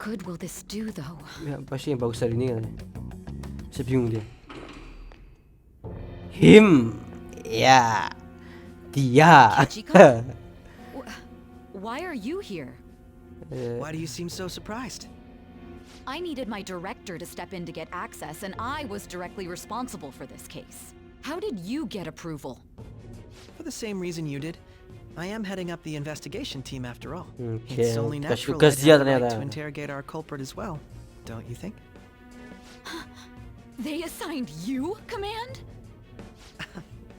good will this do though? Ya, pasti yang bagus dari ini kan. Saya bingung dia. Him. Ya. Dia. Kichiko? Why are you here? Why do you seem so surprised? I needed my director to step in to get access, and I was directly responsible for this case. How did you get approval? For the same reason you did. I am heading up the investigation team after all. Okay, It's only kasih natural tugas I'd dia have the right ternyata. to interrogate our culprit as well, don't you think? They assigned you command?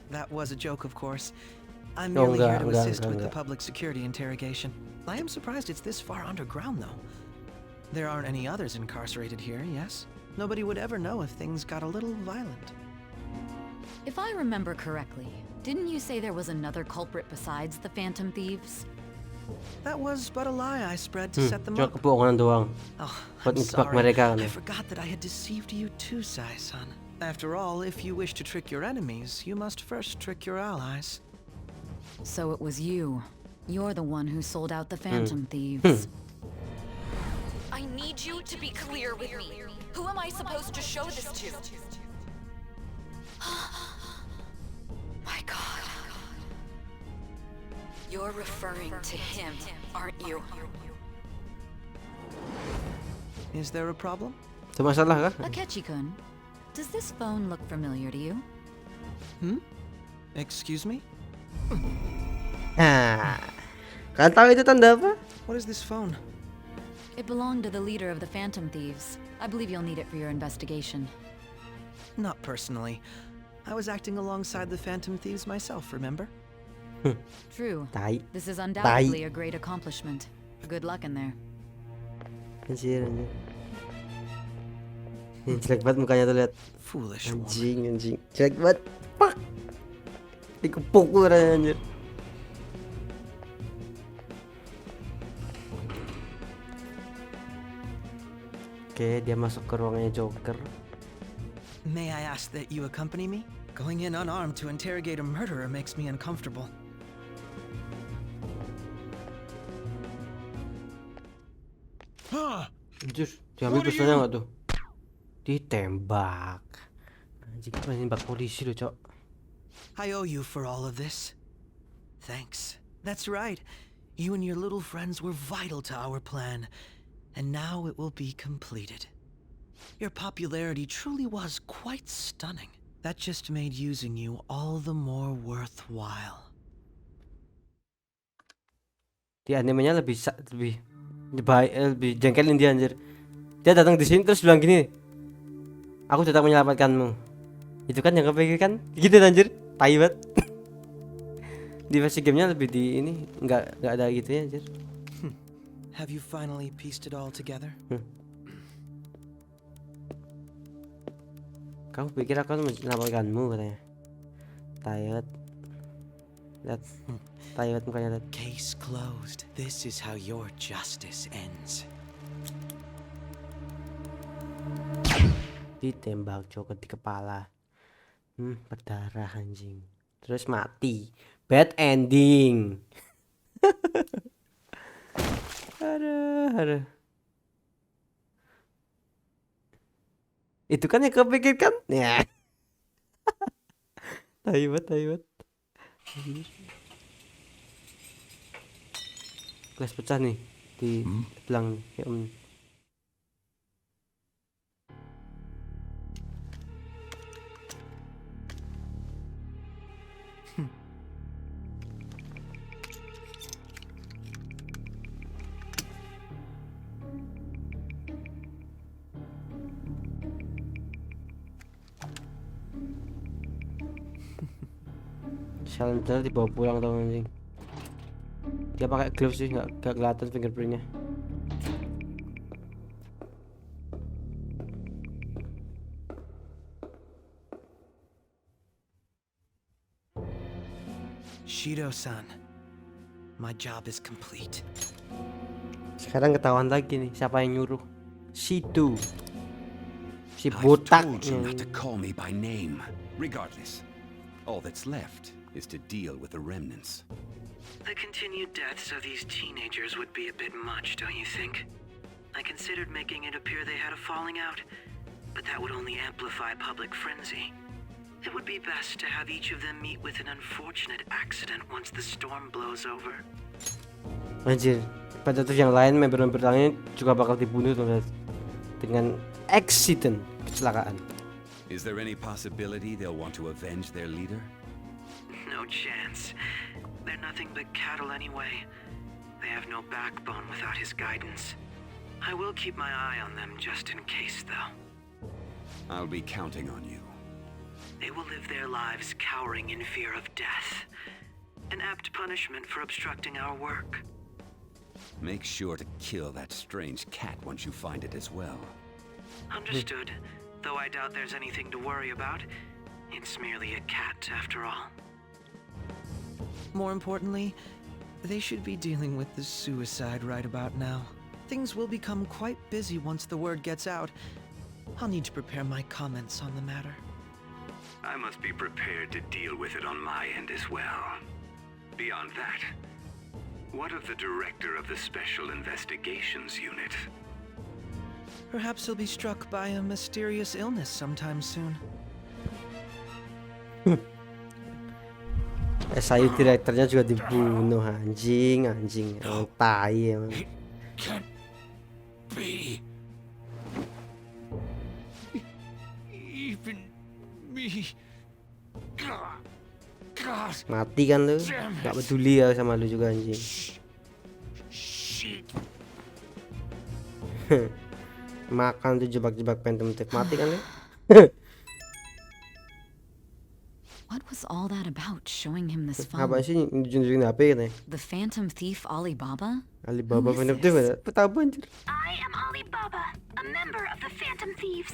That was a joke, of course. I'm Oh, merely here to enggak, assist with the enggak. public security interrogation. I am surprised it's this far underground, though. There aren't any others incarcerated here, yes? Nobody would ever know if things got a little violent. If I remember correctly, didn't you say there was another culprit besides the Phantom Thieves? That was but a lie I spread to set them Cuma up. kebohongan doang. Oh, Buat I'm ngejebak sorry. mereka kan. I forgot that I had deceived you too, Sai-san. After all, if you wish to trick your enemies, you must first trick your allies. So it was you. You're the one who sold out the Phantom Thieves. I need you to be clear with me. Who am I supposed to show this to? My God. You're referring to him, aren't you? Is there a problem? Ada masalah kah? Akechi-kun, does this phone look familiar to you? Excuse me? Nah, kalian tahu itu tanda apa? What is this phone? It belonged to the leader of the Phantom Thieves. I believe you'll need it for your investigation. Not personally. I was acting alongside the Phantom Thieves myself, remember? True. Tai. This is undoubtedly a great accomplishment. Good luck in there. Anjir. Ini jelek banget mukanya tuh, lihat. Foolish woman. Anjing. Jelek banget. Pak. Dikepukul anjir. Oke, dia masuk ke ruangnya Joker. May I ask that you accompany me? Going in unarmed to interrogate a murderer makes me uncomfortable. Anjir, diambil pistolnya nggak tuh? Ditembak. Anjing, apa nembak polisi loh, Cok. I owe you for all of this. Thanks. That's right. You and your little friends were vital to our plan. And now it will be completed. Your popularity truly was quite stunning. That just made using you all the more worthwhile. Di animenya lebih jengkelin dia anjir. Dia datang di sini terus bilang gini, aku datang menyelamatkanmu. Itu kan yang kepikir kan gitu anjir, tai banget. Di versi gamenya lebih di ini nggak ada gitunya anjir. Have you finally pieced it all together? Kamu pikir aku akan menyelamatkanmu katanya. Tired. Lihat. Tired mukanya lihat. Case closed. This is how your justice ends. Ditembak Joker di kepala. Berdarah anjing. Terus mati. Bad ending. Aduh. Itu kan yang kepikir kan? Ya. Tai banget. Gelas pecah nih di belang ya, Silencer dibawa pulang tau anjing. Dia pakai gloves sih, nggak kelihatan fingerprintnya. Shido-san, my job is complete. Sekarang ketahuan lagi nih siapa yang nyuruh. Situ. Si I've botak. told you not to call me by name. Regardless, all that's left is to deal with the remnants. The continued deaths of these teenagers would be a bit much, don't you think? I considered making it appear they had a falling out, but that would only amplify public frenzy. It would be best to have each of them meet with an unfortunate accident once the storm blows over. Anjir, predator yang lain member-member lainnya juga bakal dibunuh dengan accident, kecelakaan. Is there any possibility they'll want to avenge their leader? No chance. They're nothing but cattle anyway. They have no backbone without his guidance. I will keep my eye on them just in case, though. I'll be counting on you. They will live their lives cowering in fear of death. An apt punishment for obstructing our work. Make sure to kill that strange cat once you find it as well. Understood. Though I doubt there's anything to worry about. It's merely a cat, after all. More importantly, they should be dealing with the suicide right about now. Things will become quite busy once the word gets out. I'll need to prepare my comments on the matter. I must be prepared to deal with it on my end as well. Beyond that, what of the director of the Special Investigations Unit? Perhaps he'll be struck by a mysterious illness sometime soon. SI direkturnya juga dibunuh, anjing, emang tai emang. Can't be. Even me. God. Mati kan lu? Gak peduli ya sama lu juga anjing. Shit. Makan tuh jebak-jebak Phantom Thief, mati kan lu? What was all that about, showing him this Apa phone? sih nunjukin HP katanya? The Phantom Thief Alibaba? Alibaba Who is Phantom Thief this? ada? Tahu anjir. I am Alibaba, a member of the Phantom Thieves.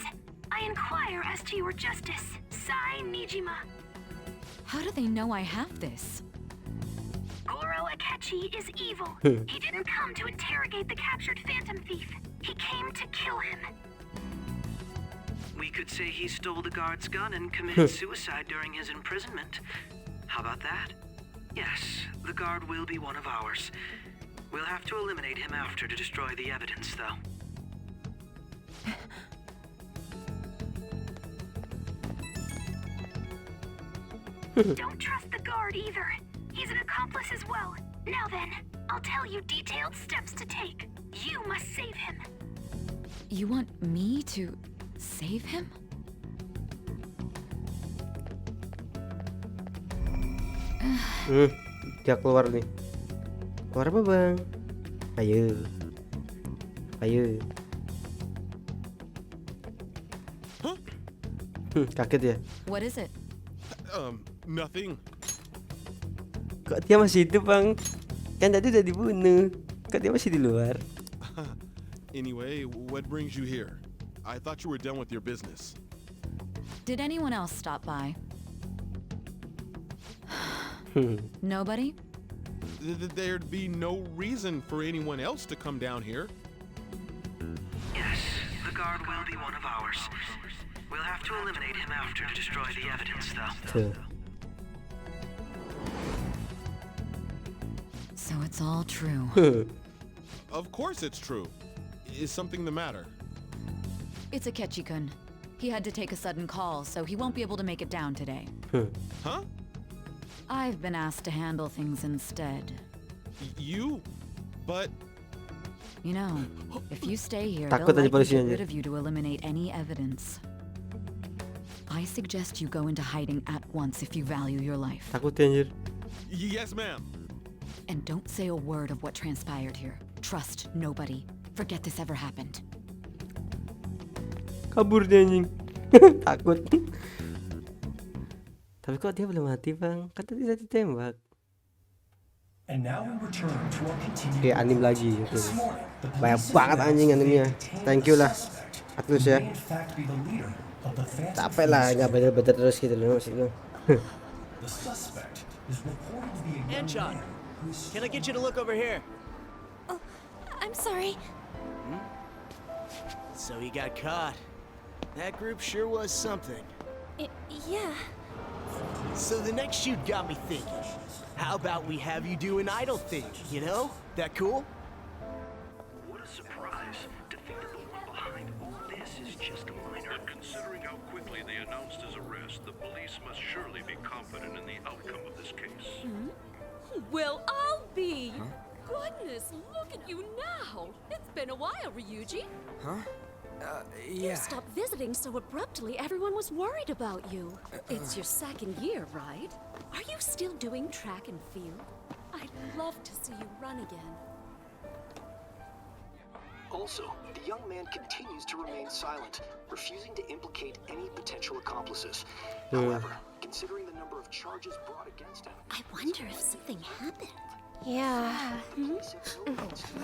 I inquire as to your justice, Sai Nijima. How do they know I have this? Goro Akechi is evil. He didn't come to interrogate the captured Phantom Thief. He came to kill him. We could say he stole the guard's gun and committed suicide during his imprisonment. How about that? Yes, the guard will be one of ours. We'll have to eliminate him after to destroy the evidence, though. Don't trust the guard either. He's an accomplice as well. Now then, I'll tell you detailed steps to take. You must save him. You want me to save him? Dia keluar nih. Keluar apa bang? Ayo. Kaget ya? What is it? Nothing. Kok dia masih hidup bang? Kan tadi udah dibunuh. Kok dia masih di luar? Anyway, what brings you here? I thought you were done with your business. Did anyone else stop by? Nobody? There'd be no reason for anyone else to come down here. Yes, the guard will be one of ours. We'll have to eliminate him after to destroy the evidence, though. Tuh. So it's all true. Of course it's true. Is something the matter? It's Akechi-kun. He had to take a sudden call, so he won't be able to make it down today. Huh? I've been asked to handle things instead. You? But You know, if you stay here, Takut they'll aja likely polisinya get aja. rid of you to eliminate any evidence. I suggest you go into hiding at once if you value your life. Takut ya, anjir. yes, ma'am. And don't say a word of what transpired here. Trust nobody. Forget this ever happened. Kabur dia anjing. Takut. Tapi kok dia belum mati bang? Kan tadi udah ditembak. And now we return to our continued Kayak anim lagi gitu. This morning, the Banyak police banget said anjing that animnya. they detained Thank the you lah. suspect Atus who ya. may in fact be the leader of the Phantom Capek lah Thieves. nggak bener-bener terus gitu loh maksud lu. The suspect is reported to be a young Anton, man who is can I get you to look over here? Oh, I'm sorry. So he got caught. That group sure was something. Yeah. So the next shoot got me thinking. How about we have you do an idol thing, you know? That cool? What a surprise to just a minor. But considering how quickly they announced his arrest, the police must surely be confident in the outcome of this case. Well, I'll be. Goodness, look at you now. It's been a while, Ryuji. Huh? You Yeah. stopped visiting so abruptly, everyone was worried about you. It's your second year, right? Are you still doing track and field? I'd love to see you run again. Also, the young man continues to remain silent, refusing to implicate any potential accomplices. However, considering the number of charges brought against him, I wonder if something happened. Yeah.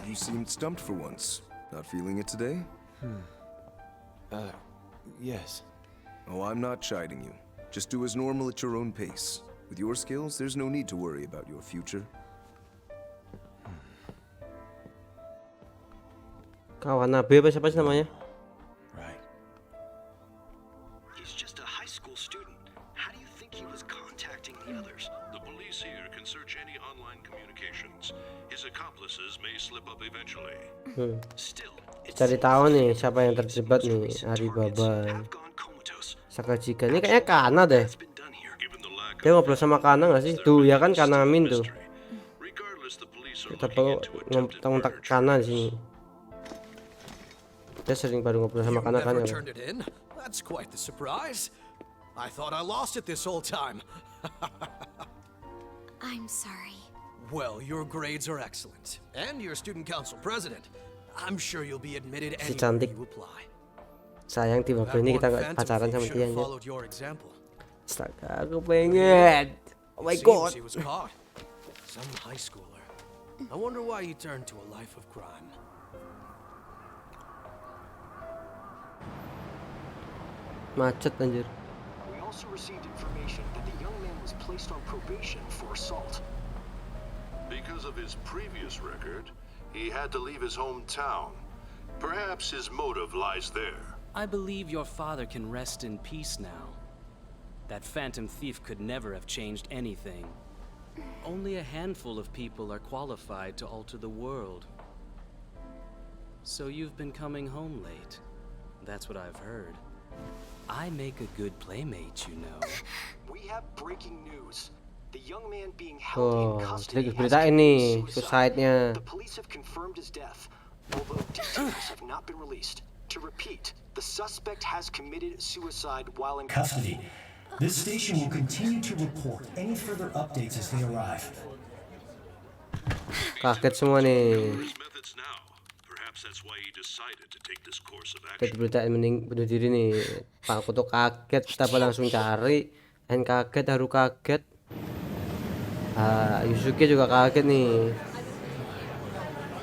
You seemed stumped for once. Not feeling it today? Yes. Oh, I'm not chiding you. Just do as normal at your own pace. With your skills, there's no need to worry about your future. Kawan Nabi apa siapa sih namanya? Right. he's just a high school student. How do you think he was contacting the others? The police here can search any online communications. His accomplices may slip up eventually. Still, Cari tahu nih siapa yang terjebak nih. Alibaba, Sakajika. Ini kayaknya Kana deh. Dia ngobrol sama Kana nggak sih? Tuh ya kan Kana Min tuh. Kita perlu ngontak Kana di sini. Dia sering baru ngobrol sama Kana kan ya. That's quite the surprise. I thought I lost it this whole time. I'm sorry. Well, your grades are excellent, and you're student council president. I'm sure you'll be admitted Si anywhere cantik. you apply. Sayang di waktu ini kita nggak pacaran sama dia aja. Followed your example. Astaga, aku pengen. Oh my god. Seems he was caught. Some high schooler. I wonder why he turned to a life of crime. Macet anjir. We also received information that the young man was placed on probation for assault. Because of his previous record, he had to leave his hometown. Perhaps his motive lies there. I believe your father can rest in peace now. That phantom thief could never have changed anything. Only a handful of people are qualified to alter the world. So you've been coming home late. That's what I've heard. I make a good playmate, you know. We have breaking news. The young man being held in Oh, custody jadi has beritain nih committed suicide-nya. The police have confirmed his death, although details have not been released. To repeat, the suspect has committed suicide while in Custody. This station will continue to report any further updates as they arrive. Kaget semua nih. Perhaps that's why he decided to take this course of Kita action. beritain mending bunuh diri nih. Pak aku tuh kaget, kita langsung cari. Dan kaget, Haru kaget. Yusuke juga kaget nih.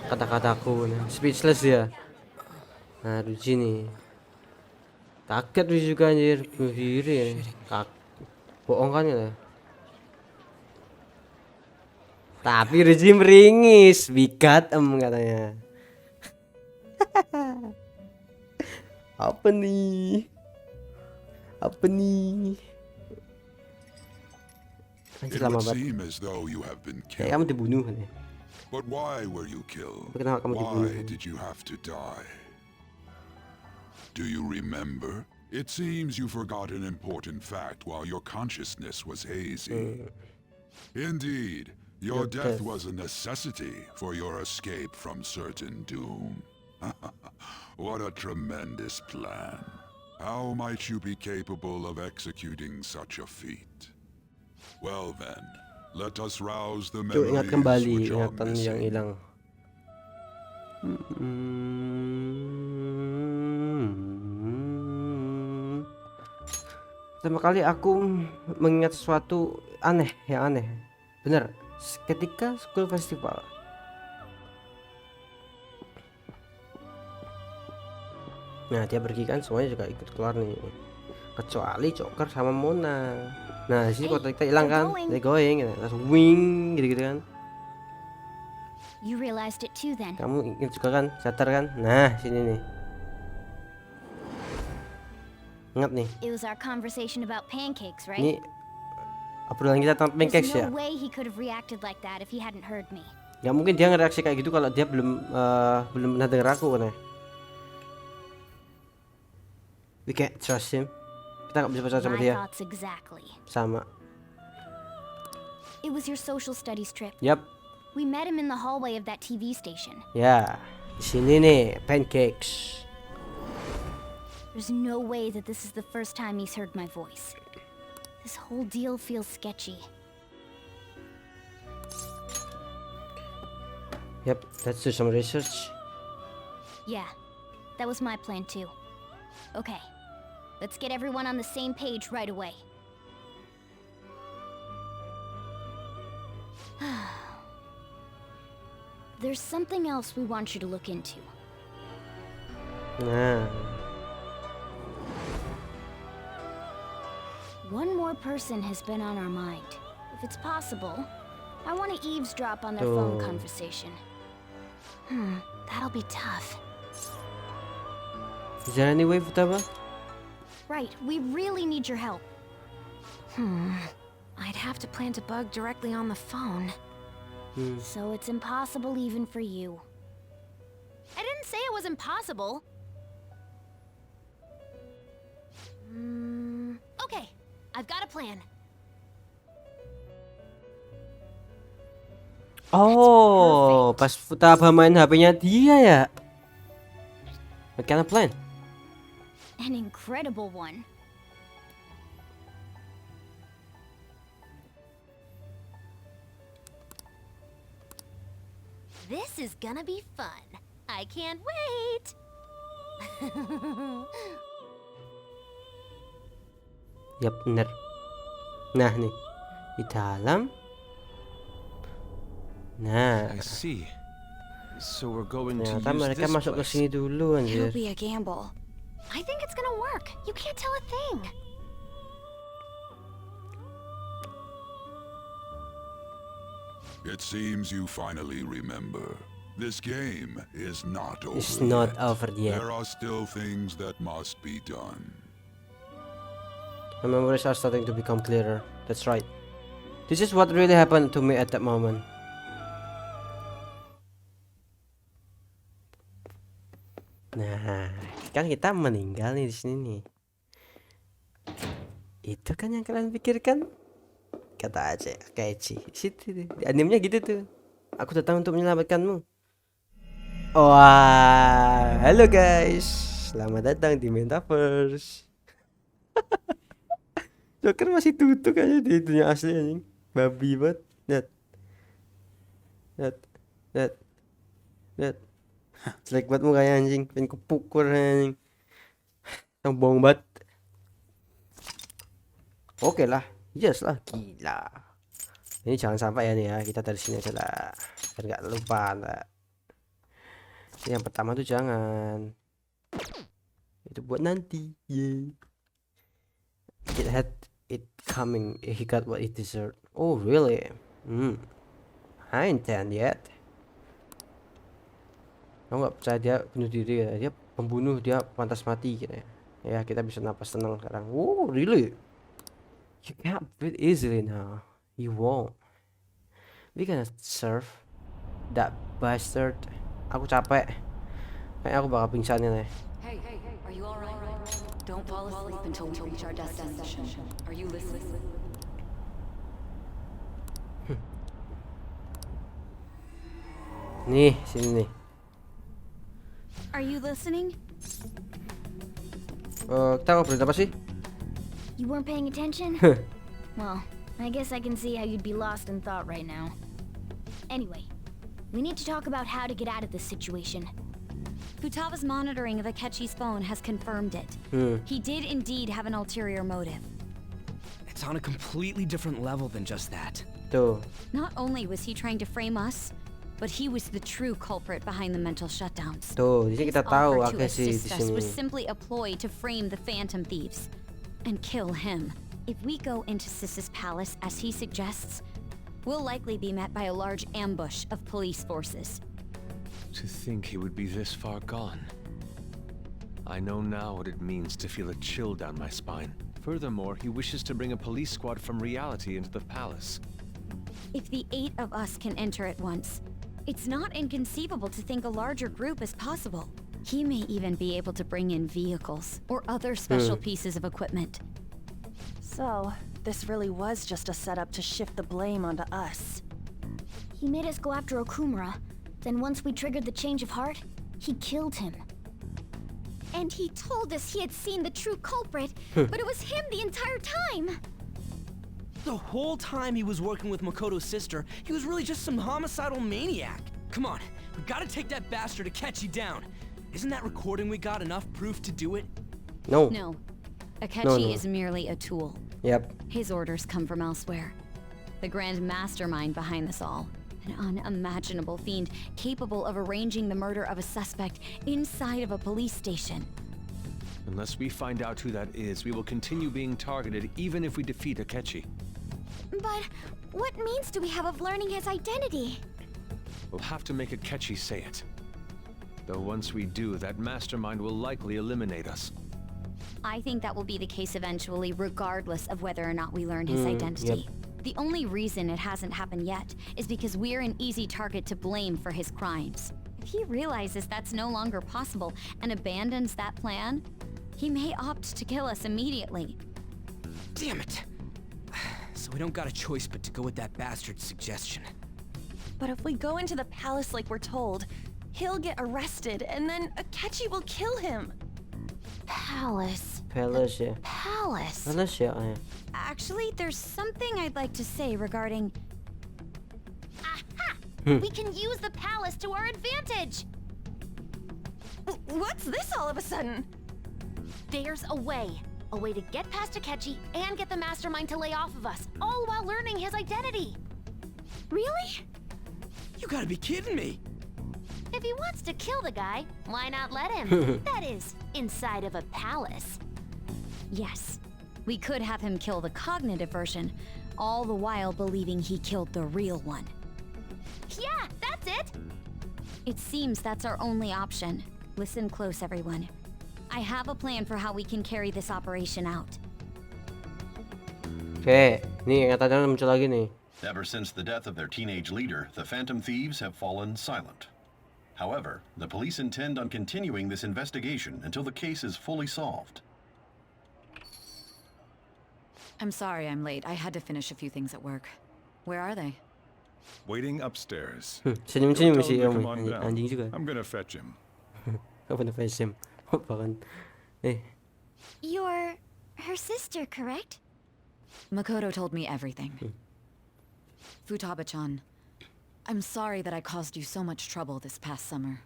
Kata-kataku nih. Speechless ya. Nah, Ruji nih. Kaget Ruji juga anjir, bunuh diri nih. Bohong kan ya. Tapi Ruji meringis, bikat katanya. Apa nih? Apa nih? It Lama would banget. seem as though you have been Kayak kamu killed. dibunuh nih. But why were you killed? Kenapa kamu dibunuh? Why did you have to die? Do you remember? It seems you forgot an important fact while your consciousness was hazy. Indeed, your death was a necessity for your escape from certain doom. What a tremendous plan. How might you be capable of executing such a feat? Well then, let us rouse the Coba ingat memories kembali which are ingatan yang missing. hilang. Pertama kali aku mengingat sesuatu aneh, yang aneh. Bener, ketika school festival. Nah, dia pergi kan, semuanya juga ikut keluar nih. Kecuali Joker sama Mona. Nah, di sini kota kita hilang kan, they going, langsung wing gitu-gitu kan. You realized it too then. Kamu ingat juga kan, sadar kan? Nah, sini nih. Ingat nih. It was our conversation about pancakes, right? Ini obrolan kita tentang pancakes There's ya. no way he could have reacted like that if he hadn't heard me. Ya mungkin dia ngereaksi kayak gitu kalau dia belum pernah denger aku kan ya. We can't trust him. Kita nggak bisa percaya sama My dia. thoughts exactly. Sama. It was your social studies trip. Yap. We met him in the hallway of that TV station. Ya, di sini nih pancakes. There's no way that this is the first time he's heard my voice. This whole deal feels sketchy. Yep, let's do some research. Yeah, that was my plan too. Okay, let's get everyone on the same page right away. There's something else we want you to look into. Nah. One more person has been on our mind. If it's possible, I want to eavesdrop on their Oh. phone conversation. That'll be tough. Is there any way, Futaba? Right, we really need your help. I'd have to plant a bug directly on the phone. So it's impossible even for you. I didn't say it was impossible. Okay, I've got a plan. Oh, pas Futaba main HP-nya dia ya. What kind of plan? An incredible one. This is gonna be fun. I can't wait. Yap, bener. Nah nih, di dalam. Nah, I see. So we're going to ternyata use mereka this masuk ke place. sini dulu It'll anjir. be a gamble. I think it's gonna work. You can't tell a thing. It seems you finally remember. This game is not over. It's not over yet. There are still things that must be done. My memories are starting to become clearer. That's right. This is what really happened to me at that moment. Nah, kan kita meninggal nih di sini nih. Itu kan yang kalian pikirkan? Kata aja, kayak Ci. Situ deh. Di animenya gitu tuh. Aku datang untuk menyelamatkanmu. Wah, halo guys. Selamat datang di Metaverse. Joker masih tutup aja di itunya asli anjing. Babi banget. Lihat. Jelek banget mukanya anjing. Pengen kupukul anjing. Sombong banget. Oke lah. Yes lah, gila. Ini jangan sampai ya nih ya, kita dari sini aja lah. Biar nggak lupa lah. Yang pertama tuh jangan. Itu buat nanti. Yeay. It had it coming. He got what it deserved. Oh really? I ain't done yet. Kamu nggak percaya dia bunuh diri ya? Dia pembunuh, dia pantas mati gitu ya. Ya kita bisa napas tenang sekarang. Oh really? You can't breathe easily now. You won't. We gonna serve that bastard. Aku capek. Kayaknya aku bakal pingsan nih. Hey, are you alright? Don't fall asleep until we reach our destination. Are you listening? Nih, sini nih. Are you listening? Kita ngobrolin apa sih? You weren't paying attention? Well, I guess I can see how you'd be lost in thought right now. Anyway, we need to talk about how to get out of this situation. Futaba's monitoring of Akechi's phone has confirmed it. He did indeed have an ulterior motive. It's on a completely different level than just that. Tuh. Not only was he trying to frame us, but he was the true culprit behind the mental shutdowns. Tuh, di sini kita His tahu offer to Akechi di assist us sini. was simply a ploy to frame the Phantom Thieves and kill him. If we go into Sis's palace as he suggests, we'll likely be met by a large ambush of police forces. To think he would be this far gone. I know now what it means to feel a chill down my spine. Furthermore, he wishes to bring a police squad from reality into the palace. If the 8 of us can enter at once, it's not inconceivable to think a larger group is possible. He may even be able to bring in vehicles or other special Hmm. pieces of equipment. So, this really was just a setup to shift the blame onto us. He made us go after Okumura. Then once we triggered the change of heart, he killed him. And he told us he had seen the true culprit, but it was him the entire time. The whole time he was working with Makoto's sister, he was really just some homicidal maniac. Come on, we gotta take that bastard Akechi down. Isn't that recording we got enough proof to do it? No. No. Akechi No. is merely a tool. Yep. His orders come from elsewhere. The grand mastermind behind this all. An unimaginable fiend capable of arranging the murder of a suspect inside of a police station. Unless we find out who that is, we will continue being targeted even if we defeat Akechi. But what means do we have of learning his identity? We'll have to make Akechi say it. Though once we do, that mastermind will likely eliminate us. I think that will be the case eventually, regardless of whether or not we learn his identity. Yep. The only reason it hasn't happened yet is because we're an easy target to blame for his crimes. If he realizes that's no longer possible and abandons that plan, he may opt to kill us immediately. Damn it! So we don't got a choice but to go with that bastard's suggestion. But if we go into the palace like we're told, he'll get arrested and then Akechi will kill him. Palace. Palace ya. Palace. Palace ya. Actually, there's something I'd like to say regarding... Aha! Hmm. We can use the palace to our advantage! What's this all of a sudden? There's a way. A way to get past Akechi and get the mastermind to lay off of us, all while learning his identity. Really? You gotta be kidding me! If he wants to kill the guy, why not let him? That is, inside of a palace. Yes, we could have him kill the cognitive version, all the while believing he killed the real one. Yeah, that's it! It seems that's our only option. Listen close, everyone. I have a plan for how we can carry this operation out. Oke, nih katanya muncul lagi nih. Ever since the death of their teenage leader, the Phantom Thieves have fallen silent. However, the police intend on continuing this investigation until the case is fully solved. I'm sorry I'm late. I had to finish a few things at work. Where are they? Waiting upstairs. Senyum-senyum Don't si tell him to Om, come on down. anjing juga. I'm gonna fetch him. Apa nih Fashion? Bahkan. You're her sister, correct? Makoto told me everything. Futaba-chan, I'm sorry that I caused you so much trouble this past summer.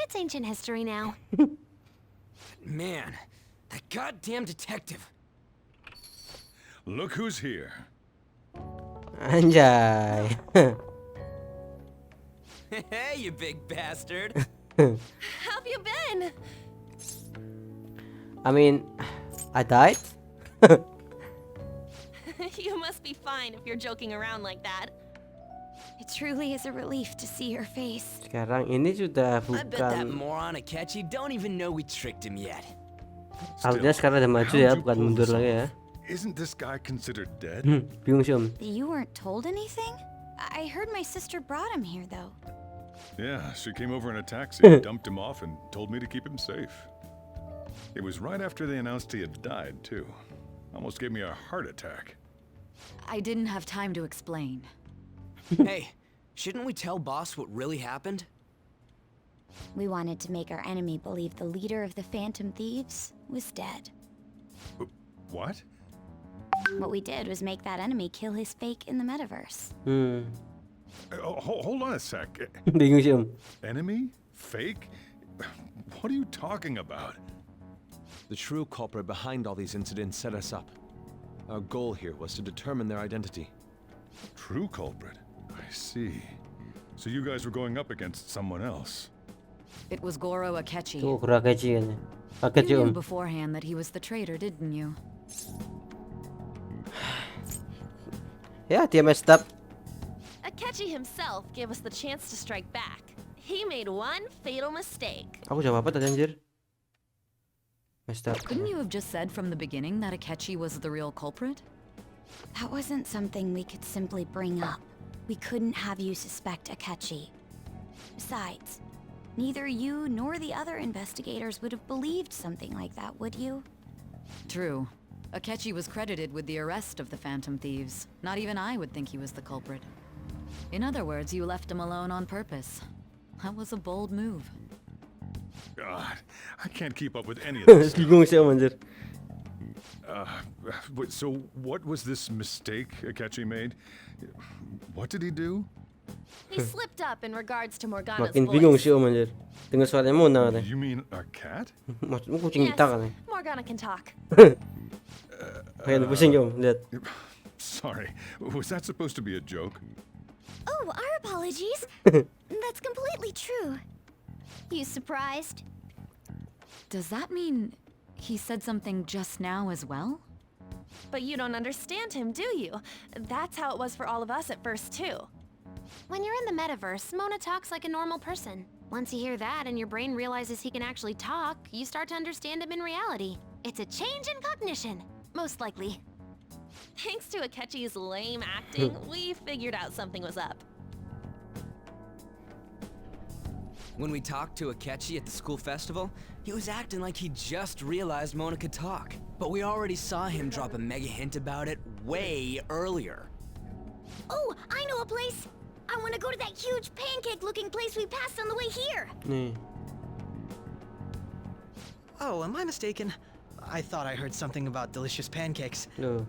It's ancient history now. Man, that goddamn detective. Look who's here. Anjay. Hey, you big bastard. How've you been? I mean, I died? You must be fine if you're joking around like that. It truly is a relief to see your face. Sekarang ini sudah I bet that bukan. moron Akechi don't even know we tricked him yet. Artinya sekarang udah maju ya, bukan mundur lagi ya. Isn't this guy considered dead? Bingung sih Om. You weren't told anything? I heard my sister brought him here, though. Yeah, she came over in a taxi, dumped him off, and told me to keep him safe. It was right after they announced he had died, too. Almost gave me a heart attack. I didn't have time to explain. Hey, shouldn't we tell boss what really happened? We wanted to make our enemy believe the leader of the Phantom Thieves was dead. What? What we did was make that enemy kill his fake in the metaverse. Hold on a sec. Bingung sih Om. Enemy? Fake? What are you talking about? The true culprit behind all these incidents set us up. Our goal here was to determine their identity. True culprit? I see. So you guys were going up against someone else. It was Goro Akechi. Tuh, Goro Akechi kan. Akechi You knew Om. beforehand that he was the traitor, didn't you? Ya, dia messed up. Akechi himself gave us the chance to strike back. He made one fatal mistake. Aku jawab apa tadi anjir? Messed up. Couldn't you have just said from the beginning that Akechi was the real culprit? That wasn't something we could simply bring up. We couldn't have you suspect Akechi. Besides, Neither you nor the other investigators would have believed something like that, would you? True. Akechi was credited with the arrest of the Phantom Thieves. Not even I would think he was the culprit. In other words, you left him alone on purpose. That was a bold move. God, I can't keep up with any of this. Bingung siya anjir. So what was this mistake Akechi made? What did he do? He slipped up in regards to Morgana's Makin bingung voice. si anjir. Dengar suara Mona kan. You mean a cat? Maksudmu kucing Yes, kita kan? Morgana can talk. Ayan, pusing Om, lihat. Sorry, was that supposed to be a joke? Oh, our apologies. That's completely true. You surprised? Does that mean he said something just now as well? But you don't understand him, do you? That's how it was for all of us at first, too. When you're in the metaverse, Mona talks like a normal person. Once you hear that and your brain realizes he can actually talk, you start to understand him in reality. It's a change in cognition, most likely. Thanks to Akechi's lame acting, we figured out something was up. When we talked to Akechi at the school festival, he was acting like he just realized Mona could talk. But we already saw him drop a mega hint about it way earlier. Oh, I know a place. I want to go to that huge pancake-looking place we passed on the way here. Oh, am I mistaken? I thought I heard something about delicious pancakes. No.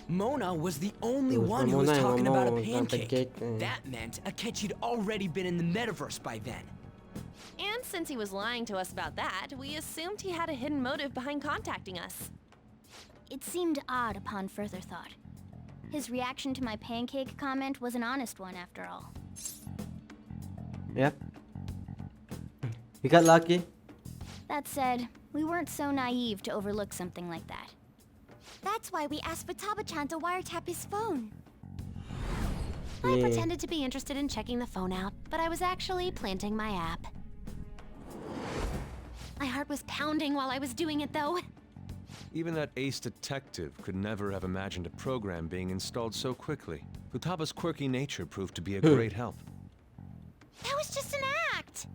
Mona was the only one who was talking about a pancake. That meant Akechi'd already been in the metaverse by then. And since he was lying to us about that, we assumed he had a hidden motive behind contacting us. It seemed odd upon further thought. His reaction to my pancake comment was an honest one after all. Yep. You got lucky. That said, we weren't so naive to overlook something like that. That's why we asked Futaba-chan to wiretap his phone. I pretended to be interested in checking the phone out, but I was actually planting my app. My heart was pounding while I was doing it, though. Even that ace detective could never have imagined a program being installed so quickly. Futaba's quirky nature proved to be a great help. That was just an act!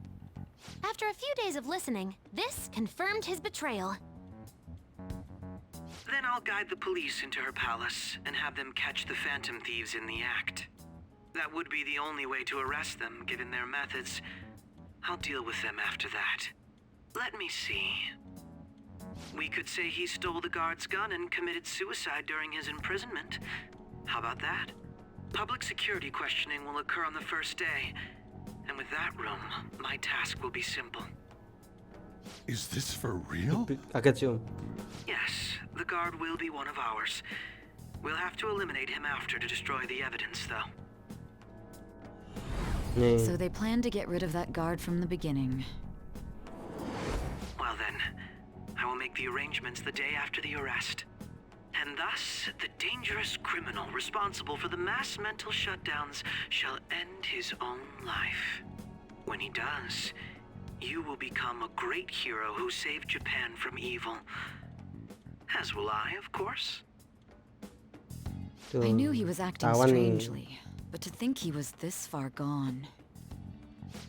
After a few days of listening, this confirmed his betrayal. Then I'll guide the police into her palace and have them catch the Phantom Thieves in the act. That would be the only way to arrest them, given their methods. I'll deal with them after that. Let me see. We could say he stole the guard's gun and committed suicide during his imprisonment. How about that? Public security questioning will occur on the first day. And with that room, my task will be simple. Is this for real? Yes, the guard will be one of ours. We'll have to eliminate him after to destroy the evidence, though. So they planned to get rid of that guard from the beginning. Well then, I will make the arrangements the day after the arrest. And thus, the dangerous criminal responsible for the mass mental shutdowns shall end his own life. When he does, you will become a great hero who saved Japan from evil. As will I, of course. I knew he was acting strangely, but to think he was this far gone.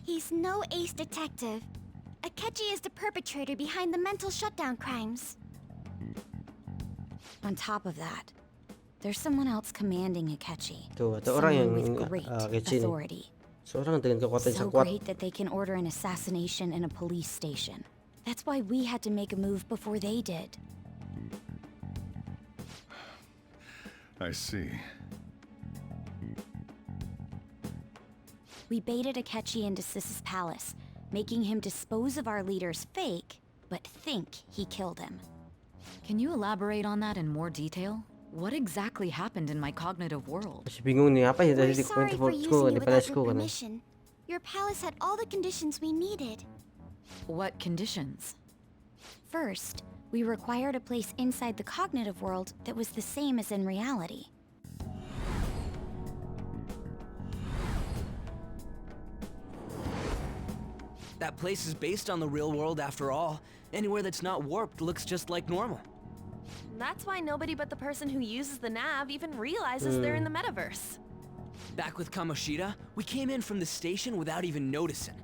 He's no ace detective. Akechi is the perpetrator behind the mental shutdown crimes. On top of that, there's someone else commanding Akechi. Tuh, ada orang yang with great Akechi nih. authority. Seorang dengan kekuatan So sangat kuat. great that they can order an assassination in a police station. That's why we had to make a move before they did. I see. We baited Akechi into Sis's palace, making him dispose of our leader's fake, but think he killed him. Can you elaborate on that in more detail? What exactly happened in my cognitive world? Masih bingung nih, apa ya We're tadi di sorry for using school, you di without your school kan. permission. Your palace had all the conditions we needed. What conditions? First, we required a place inside the cognitive world that was the same as in reality. That place is based on the real world after all. Anywhere that's not warped looks just like normal. That's why nobody but the person who uses the nav even realizes they're in the metaverse. Back with Kamoshida, we came in from the station without even noticing.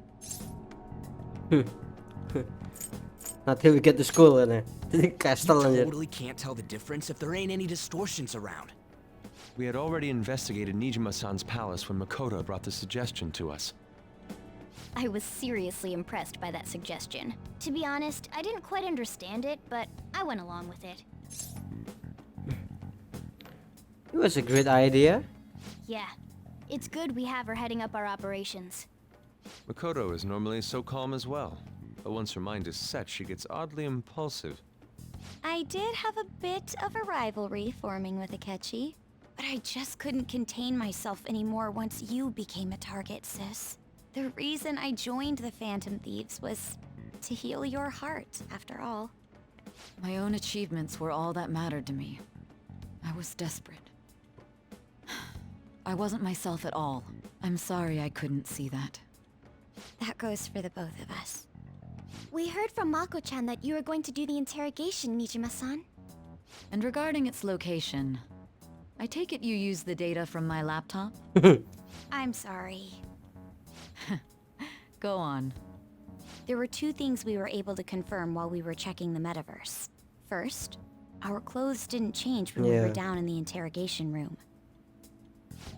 Not till we get to school and castle You anjir. totally can't tell the difference if there ain't any distortions around. We had already investigated Nijima-san's palace when Makoto brought the suggestion to us. I was seriously impressed by that suggestion. To be honest, I didn't quite understand it, but I went along with it. It was a great idea. Yeah, it's good we have her heading up our operations. Makoto is normally so calm as well, but once her mind is set, she gets oddly impulsive. I did have a bit of a rivalry forming with Akechi, but I just couldn't contain myself anymore once you became a target, sis. The reason I joined the Phantom Thieves was to heal your heart, after all. My own achievements were all that mattered to me. I was desperate. I wasn't myself at all. I'm sorry I couldn't see that. That goes for the both of us. We heard from Mako-chan that you were going to do the interrogation, Nijima-san. And regarding its location, I take it you used the data from my laptop? I'm sorry. Go on. There were two things we were able to confirm while we were checking the metaverse. First, our clothes didn't change when we were down in the interrogation room.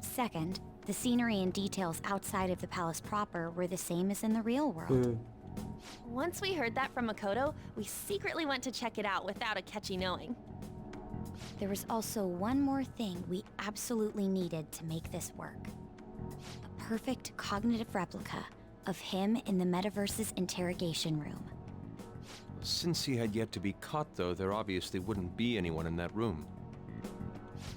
Second, the scenery and details outside of the palace proper were the same as in the real world. Once we heard that from Makoto, we secretly went to check it out without Akechi knowing. There was also one more thing we absolutely needed to make this work. A perfect cognitive replica of him in the metaverse's interrogation room. Since he had yet to be caught, though, there obviously wouldn't be anyone in that room.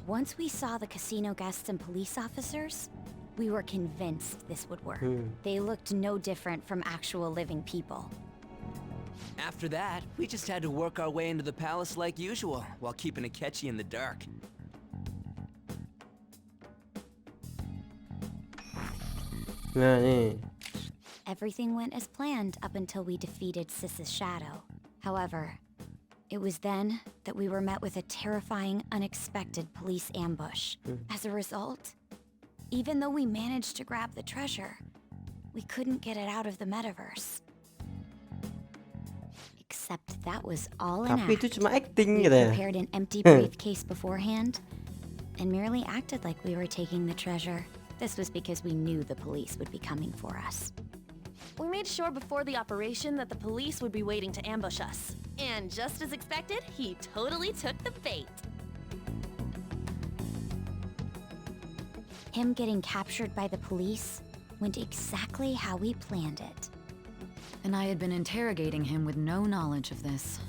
Once we saw the casino guests and police officers, we were convinced this would work. They looked no different from actual living people. After that, we just had to work our way into the palace like usual, while keeping Akechi in the dark. Nah, nih. Everything went as planned up until we defeated Sis's shadow. However, it was then that we were met with a terrifying, unexpected police ambush. As a result, even though we managed to grab the treasure, we couldn't get it out of the metaverse. Except that was all an Tapi act. itu cuma acting We gitu ya. prepared an empty briefcase beforehand and merely acted like we were taking the treasure. This was because we knew the police would be coming for us. We made sure before the operation that the police would be waiting to ambush us. And just as expected, he totally took the bait. Him getting captured by the police went exactly how we planned it. And I had been interrogating him with no knowledge of this.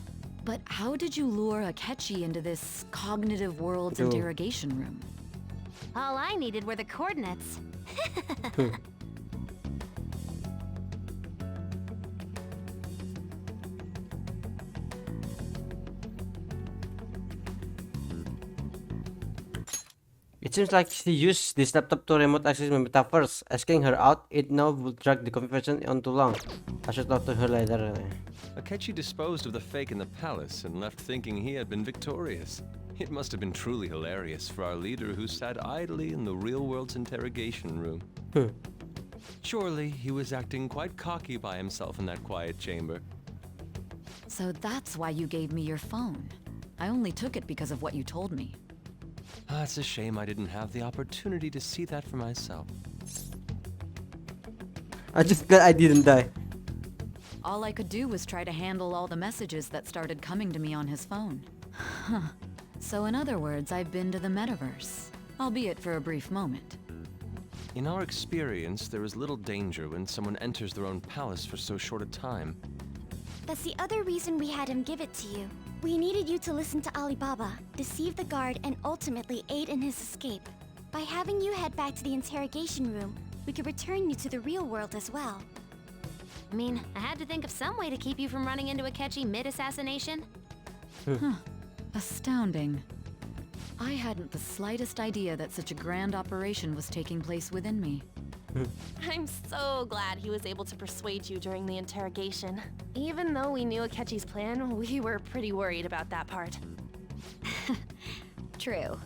But how did you lure Akechi into this cognitive world's interrogation room? All I needed were the coordinates. It seems like she used this laptop to remote access my metaverse. Asking her out, it now would drag the conversation on too long. I should talk to her later. Akechi disposed of the fake in the palace and left thinking he had been victorious. It must have been truly hilarious for our leader who sat idly in the real world's interrogation room. Surely he was acting quite cocky by himself in that quiet chamber. So that's why you gave me your phone. I only took it because of what you told me. It's a shame I didn't have the opportunity to see that for myself. I just glad I didn't die. All I could do was try to handle all the messages that started coming to me on his phone. So in other words, I've been to the metaverse, albeit for a brief moment. In our experience, there is little danger when someone enters their own palace for so short a time. That's the other reason we had him give it to you. We needed you to listen to Alibaba, deceive the guard, and ultimately aid in his escape. By having you head back to the interrogation room, we could return you to the real world as well. I mean, I had to think of some way to keep you from running into Akechi mid-assassination. Astounding. I hadn't the slightest idea that such a grand operation was taking place within me. I'm so glad he was able to persuade you during the interrogation. Even though we knew Akechi's plan, we were pretty worried about that part. True.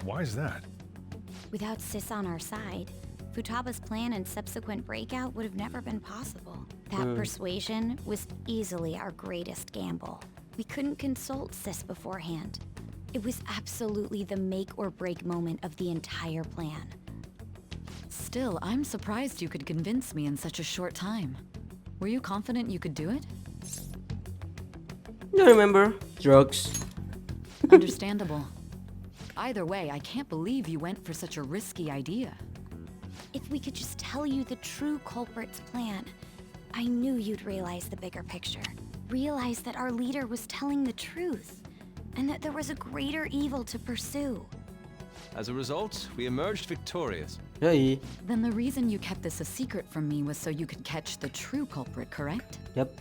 Why is that? Without Sis on our side, Futaba's plan and subsequent breakout would have never been possible. That persuasion was easily our greatest gamble. We couldn't consult Sis beforehand. It was absolutely the make or break moment of the entire plan. Still, I'm surprised you could convince me in such a short time. Were you confident you could do it? Don't remember. Drugs. Understandable. Either way, I can't believe you went for such a risky idea. If we could just tell you the true culprit's plan, I knew you'd realize the bigger picture. Realize that our leader was telling the truth, and that there was a greater evil to pursue. As a result, we emerged victorious. Yoi. Then the reason you kept this a secret from me was so you could catch the true culprit, correct? Yep.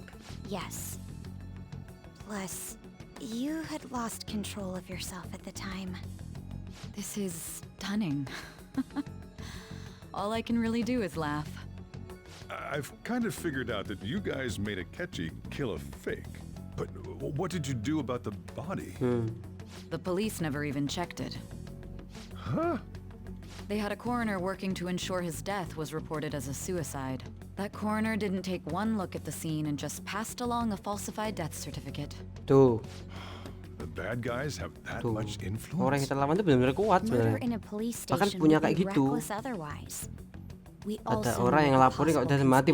Yes. Plus, you had lost control of yourself at the time. This is stunning. All I can really do is laugh. I've kind of figured out that you guys made Akechi kill a fake. But what did you do about the body? The police never even checked it. Huh? They had a coroner working to ensure his death was reported as a suicide. That coroner didn't take one look at the scene and just passed along a falsified death certificate. Tuh. The bad guys have that much Orang yang influence. kita lawan tuh benar-benar kuat Murder sebenarnya. in a police Bahkan station punya would kayak be gitu. reckless otherwise. We Ada also orang know yang the laporin kalau possible udah mati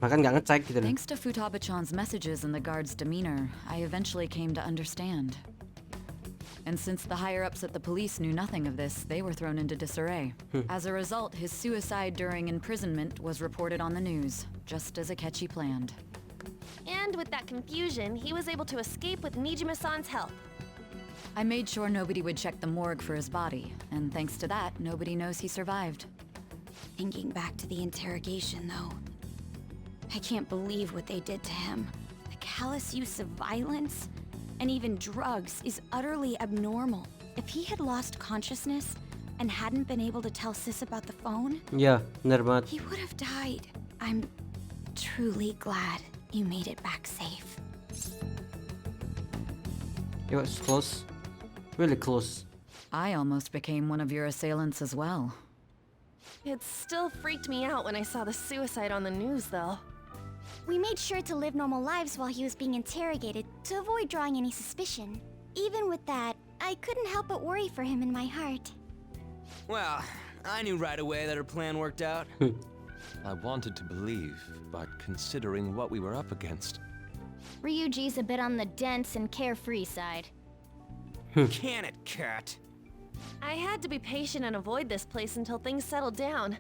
bahkan nggak ngecek gitu loh. Thanks to Futaba-chan's messages and the guard's demeanor, I eventually came to understand. And since the higher-ups at the police knew nothing of this, they were thrown into disarray. As a result, his suicide during imprisonment was reported on the news, just as Akechi planned. And with that confusion, he was able to escape with Nijima-san's help. I made sure nobody would check the morgue for his body, and thanks to that, nobody knows he survived. Thinking back to the interrogation, though, I can't believe what they did to him. The callous use of violence and even drugs is utterly abnormal. If he had lost consciousness and hadn't been able to tell Sis about the phone, Iya, benar banget. he would have died. I'm truly glad you made it back safe. It was close. Really close. I almost became one of your assailants as well. It still freaked me out when I saw the suicide on the news, though. We made sure to live normal lives while he was being interrogated to avoid drawing any suspicion. Even with that, I couldn't help but worry for him in my heart. Well, I knew right away that her plan worked out. I wanted to believe, but considering what we were up against. Ryuji's a bit on the dense and carefree side. Can it, cat? I had to be patient and avoid this place until things settled down.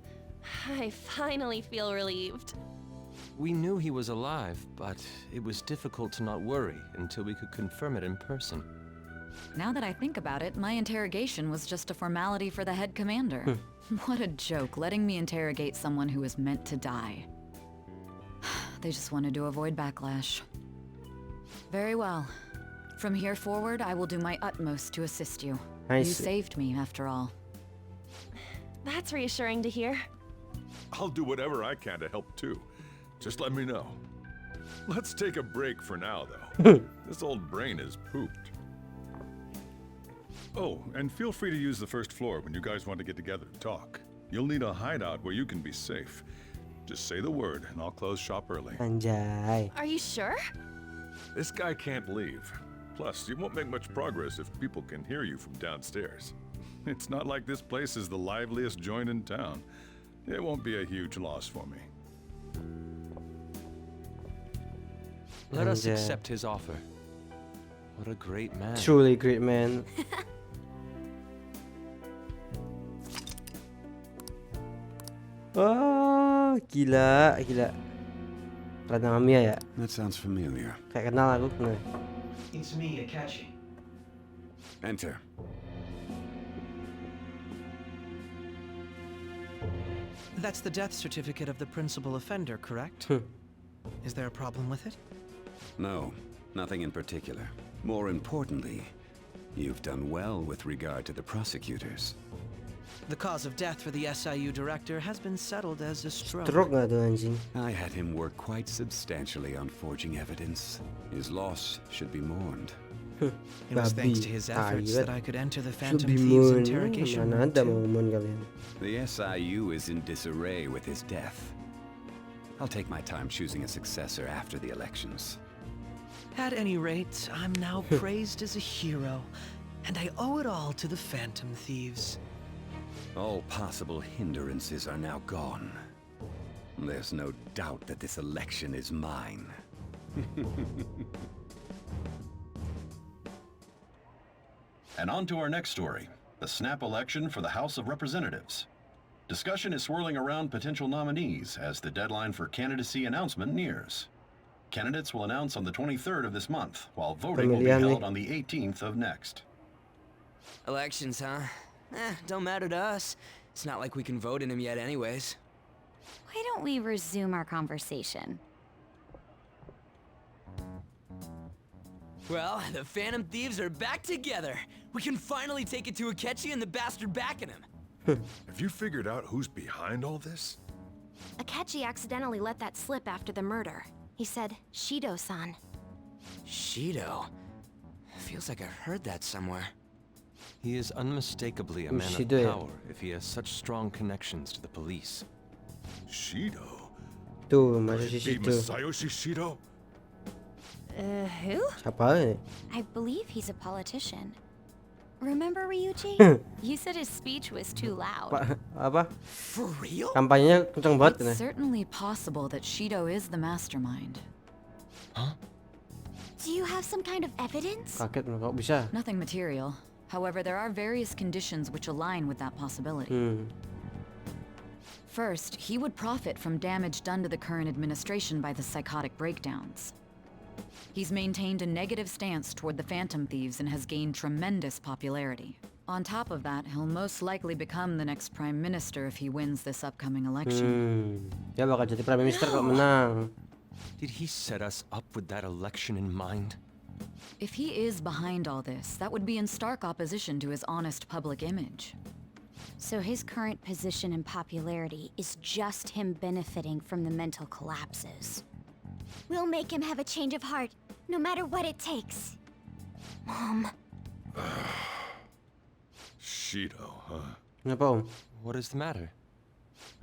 I finally feel relieved. We knew he was alive, but it was difficult to not worry until we could confirm it in person. Now that I think about it, my interrogation was just a formality for the head commander. What a joke, letting me interrogate someone who was meant to die. They just wanted to avoid backlash. Very well. From here forward, I will do my utmost to assist you. I You see. saved me, after all. That's reassuring to hear. I'll do whatever I can to help too. Just let me know. Let's take a break for now, though. This old brain is pooped. Oh, and feel free to use the first floor when you guys want to get together and talk. You'll need a hideout where you can be safe. Just say the word, and I'll close shop early. Anjay. Are you sure? This guy can't leave. Plus, you won't make much progress if people can hear you from downstairs. It's not like this place is the liveliest joint in town. It won't be a huge loss for me. Let us Anjay. accept his offer. What a great man. Truly great man. Oh, gila, gila. Radang Mia ya. That sounds familiar. Kayak kenal aku. Nah. It's me, Akechi. Enter. That's the death certificate of the principal offender, correct? Is there a problem with it? No, nothing in particular. More importantly, you've done well with regard to the prosecutors. The cause of death for the SIU director has been settled as a stroke. Stroke nggak tuh anjing? I had him work quite substantially on forging evidence. His loss should be mourned. It was thanks to his efforts that I could enter the Phantom Thieves interrogation room too. The SIU is in disarray with his death. I'll take my time choosing a successor after the elections. At any rate, I'm now praised as a hero, and I owe it all to the Phantom Thieves. All possible hindrances are now gone. There's no doubt that this election is mine. And on to our next story, the snap election for the House of Representatives. Discussion is swirling around potential nominees as the deadline for candidacy announcement nears. Candidates will announce on the 23rd of this month, while voting will be held on the 18th of next. Elections, huh? Don't matter to us. It's not like we can vote in them yet anyways. Why don't we resume our conversation? Well, the Phantom Thieves are back together. We can finally take it to Akechi and the bastard backing him. Have you figured out who's behind all this? Akechi accidentally let that slip after the murder. He said, Shido-san. Shido? Feels like I heard that somewhere. He is unmistakably a man of power if he has such strong connections to the police. Shido? Tuh, masa si Be Shido. Masayoshi Shido? Who? Siapa? I believe he's a politician. Remember, Ryuji? You said his speech was too loud. Apa? For real? Kampanyenya kencang banget It's nih. certainly possible that Shido is the mastermind. Do you have some kind of evidence? Kaget loh, kok bisa? Nothing material. However, there are various conditions which align with that possibility. First, he would profit from damage done to the current administration by the psychotic breakdowns. He's maintained a negative stance toward the Phantom Thieves and has gained tremendous popularity. On top of that, he'll most likely become the next Prime Minister if he wins this upcoming election. Dia bakal jadi Prime Minister kalau menang. Did he set us up with that election in mind? If he is behind all this, that would be in stark opposition to his honest public image. So his current position and popularity is just him benefiting from the mental collapses. We'll make him have a change of heart, no matter what it takes. Mom. Shido, huh? Kenapa, Om? What is the matter?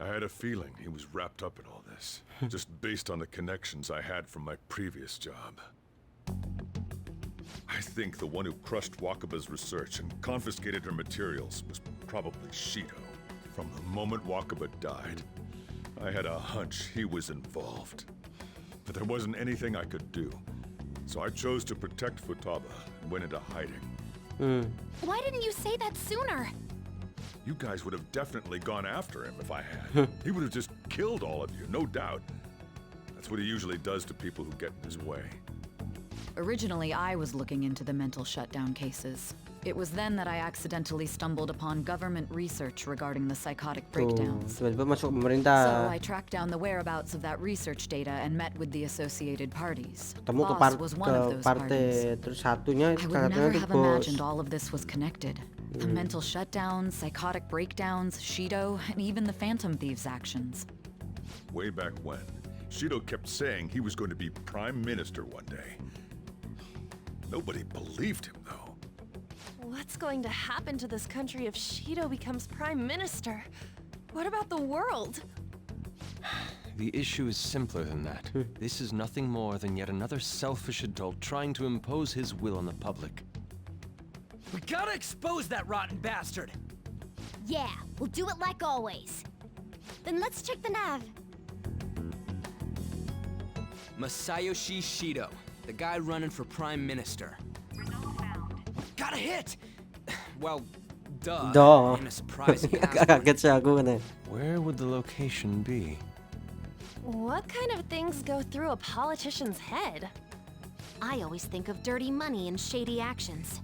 I had a feeling he was wrapped up in all this, just based on the connections I had from my previous job. I think the one who crushed Wakaba's research and confiscated her materials was probably Shido. From the moment Wakaba died, I had a hunch he was involved. But there wasn't anything I could do. So I chose to protect Futaba and went into hiding. Why didn't you say that sooner? You guys would have definitely gone after him if I had. He would have just killed all of you, no doubt. That's what he usually does to people who get in his way. Originally, I was looking into the mental shutdown cases. It was then that I accidentally stumbled upon government research regarding the psychotic breakdowns. Tiba-tiba masuk pemerintah. So I tracked down the whereabouts of that research data and met with the associated parties. Ketemu ke Boss was one of those partai, parties. terus satunya I would katanya never tuh have bos. imagined all of this was connected. The mental shutdowns, psychotic breakdowns, Shido, and even the Phantom Thieves' actions. Way back when, Shido kept saying he was going to be Prime Minister one day. Nobody believed him, though. What's going to happen to this country if Shido becomes Prime Minister? What about the world? The issue is simpler than that. This is nothing more than yet another selfish adult trying to impose his will on the public. We gotta expose that rotten bastard! Yeah, we'll do it like always. Then let's check the nav. Masayoshi Shido, the guy running for Prime Minister. Got a hit! Well, duh. In a surprising Kaget sih aku kan. Where would the location be? What kind of things go through a politician's head? I always think of dirty money and shady actions.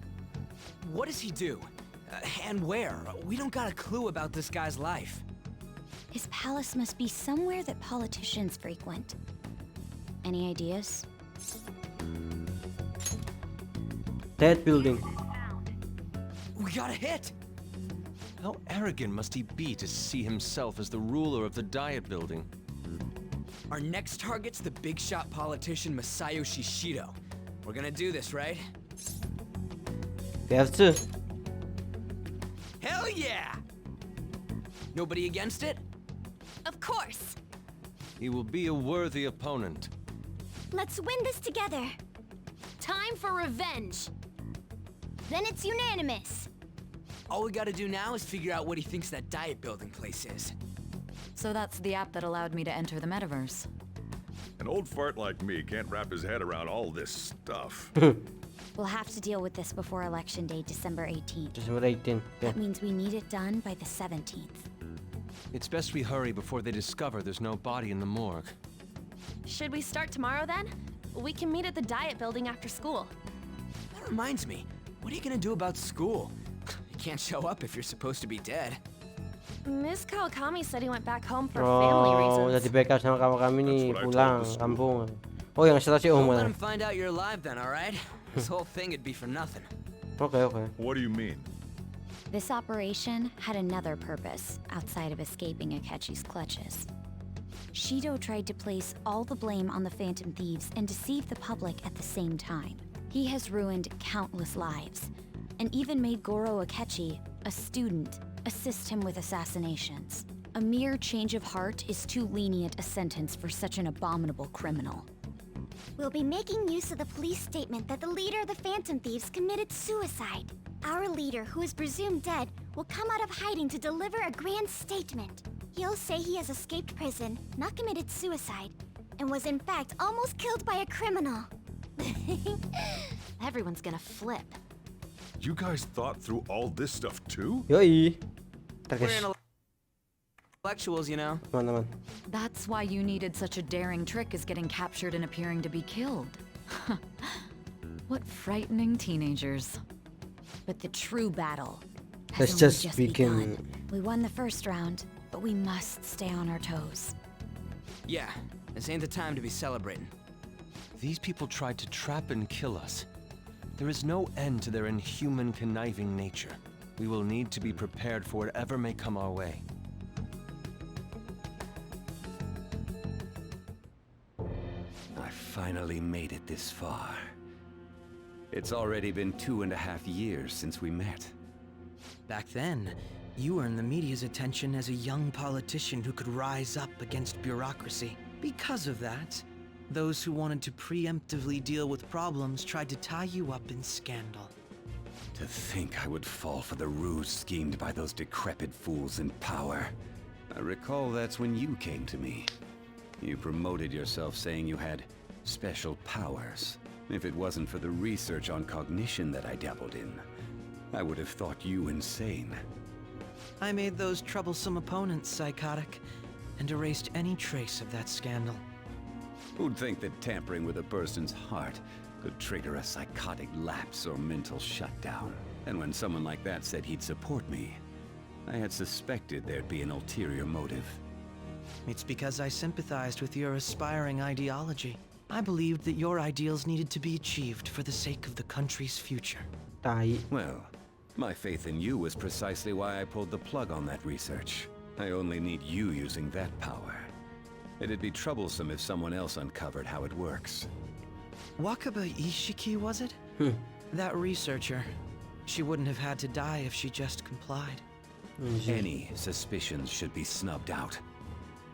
What does he do? And where? We don't got a clue about this guy's life. His palace must be somewhere that politicians frequent. Any ideas? That building. We got a hit! How arrogant must he be to see himself as the ruler of the Diet Building? Our next target's the big shot politician Masayoshi Shido. We're gonna do this, right? PS2. Hell yeah! Nobody against it? Of course. He will be a worthy opponent. Let's win this together. Time for revenge. Then it's unanimous. All we gotta do now is figure out what he thinks that diet building place is. So that's the app that allowed me to enter the metaverse. An old fart like me can't wrap his head around all this stuff. We'll have to deal with this before Election Day, December 18th. December 18th. That means we need it done by the 17th. It's best we hurry before they discover there's no body in the morgue. Should we start tomorrow then? We can meet at the diet building after school. That reminds me, what are you gonna do about school? You can't show up if you're supposed to be dead. Miss Kawakami said he went back home for family reasons. Udah di backup sama kami nih, pulang kampung. Oh, yang setelah si Don't let him find out you're alive then, alright? This whole thing would be for nothing. Okay. What do you mean? This operation had another purpose outside of escaping Akechi's clutches. Shido tried to place all the blame on the Phantom Thieves and deceive the public at the same time. He has ruined countless lives, and even made Goro Akechi, a student, assist him with assassinations. A mere change of heart is too lenient a sentence for such an abominable criminal. We'll be making use of the police statement that the leader of the Phantom Thieves committed suicide. Our leader, who is presumed dead, will come out of hiding to deliver a grand statement. He'll say he has escaped prison, not committed suicide, and was in fact almost killed by a criminal. Everyone's gonna flip. You guys thought through all this stuff too? Yoi. We're intellectuals, you know. Teman-teman. That's why you needed such a daring trick as getting captured and appearing to be killed. What frightening teenagers. But the true battle Let's has just only begin. begun. We won the first round, but we must stay on our toes. Yeah, this ain't the time to be celebrating. These people tried to trap and kill us. There is no end to their inhuman, conniving nature. We will need to be prepared for whatever may come our way. I finally made it this far. It's already been 2.5 years since we met. Back then, you earned the media's attention as a young politician who could rise up against bureaucracy. Because of that, those who wanted to preemptively deal with problems tried to tie you up in scandal. To think I would fall for the ruse schemed by those decrepit fools in power. I recall that's when you came to me. You promoted yourself saying you had special powers. If it wasn't for the research on cognition that I dabbled in, I would have thought you insane. I made those troublesome opponents psychotic and erased any trace of that scandal. Who'd think that tampering with a person's heart could trigger a psychotic lapse or mental shutdown? And when someone like that said he'd support me, I had suspected there'd be an ulterior motive. It's because I sympathized with your aspiring ideology. I believed that your ideals needed to be achieved for the sake of the country's future. Well, my faith in you was precisely why I pulled the plug on that research. I only need you using that power. It'd be troublesome if someone else uncovered how it works. Wakaba Ishiki, was it? That researcher. She wouldn't have had to die if she just complied. Any suspicions should be snubbed out.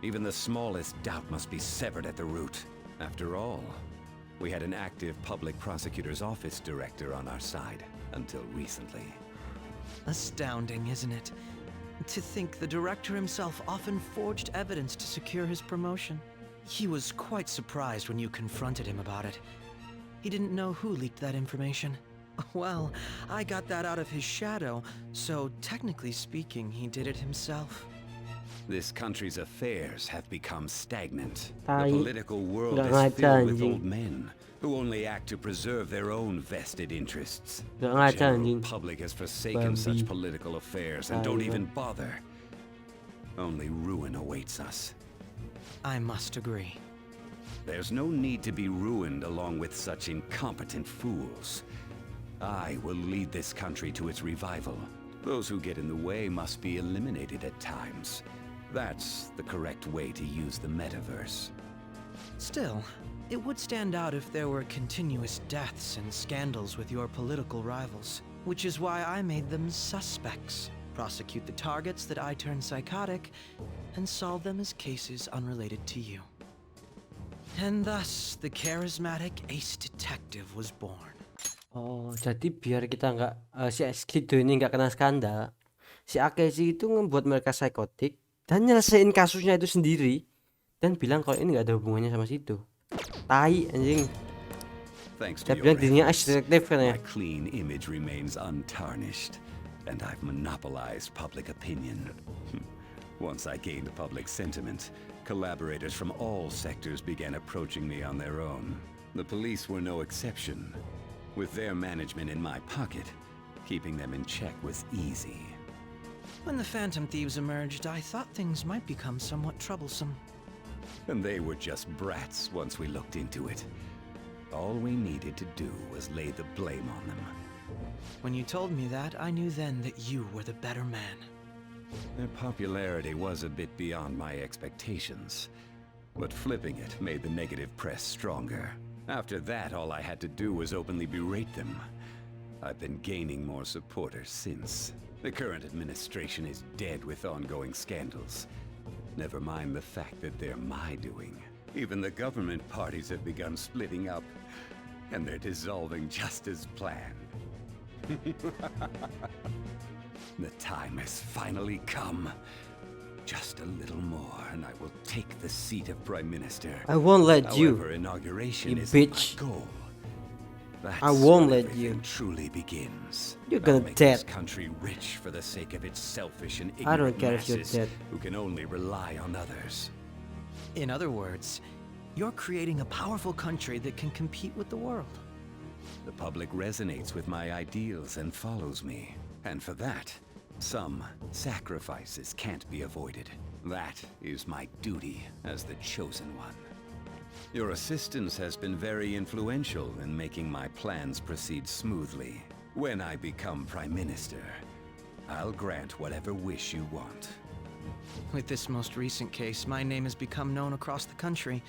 Even the smallest doubt must be severed at the root. After all, we had an active public prosecutor's office director on our side, until recently. Astounding, isn't it? To think the director himself often forged evidence to secure his promotion. He was quite surprised when you confronted him about it. He didn't know who leaked that information. Well, I got that out of his shadow, so technically speaking, he did it himself. This country's affairs have become stagnant. Tai. The political world Nggak is ngaca, filled with anjing. old men who only act to preserve their own vested interests. Nggak The ngaca, general anjing. public has forsaken Babi. such political affairs and Tai, don't bang. even bother. Only ruin awaits us. I must agree. There's no need to be ruined along with such incompetent fools. I will lead this country to its revival. Those who get in the way must be eliminated at times. That's the correct way to use the metaverse. Still, it would stand out if there were continuous deaths and scandals with your political rivals. which is why I made them suspects. Prosecute the targets that I turn psychotic, and solve them as cases unrelated to you. And thus, the charismatic ace detective was born. Oh, jadi biar kita nggak si Skido ini nggak kena skandal, si Akechi itu membuat mereka psikotik dan nyelesain kasusnya itu sendiri dan bilang kalau ini nggak ada hubungannya sama situ. Tai anjing. Thanks Dia to bilang your dirinya efforts, ice detective kan ya. my clean image remains untarnished, and I've monopolized public opinion. Once I gained public sentiment, collaborators from all sectors began approaching me on their own. The police were no exception. With their management in my pocket, keeping them in check was easy. When the Phantom Thieves emerged, I thought things might become somewhat troublesome. And they were just brats once we looked into it. All we needed to do was lay the blame on them. When you told me that, I knew then that you were the better man. Their popularity was a bit beyond my expectations, but flipping it made the negative press stronger. After that, all I had to do was openly berate them. I've been gaining more supporters since. The current administration is dead with ongoing scandals. Never mind the fact that they're my doing. Even the government parties have begun splitting up, and they're dissolving just as planned. The time has finally come. Just a little more, and I will take the seat of Prime Minister. I won't let you, However, inauguration you is bitch. my goal. That's I won't when let you. everything truly begins. You're I'll gonna make dead. this country rich for the sake of its selfish and I don't ignorant care if you're masses dead. who can only rely on others. In other words, you're creating a powerful country that can compete with the world. The public resonates with my ideals and follows me. And for that, some sacrifices can't be avoided. That is my duty as the chosen one. Your assistance has been very influential in making my plans proceed smoothly. When I become Prime Minister, I'll grant whatever wish you want. With this most recent case, my name has become known across the country,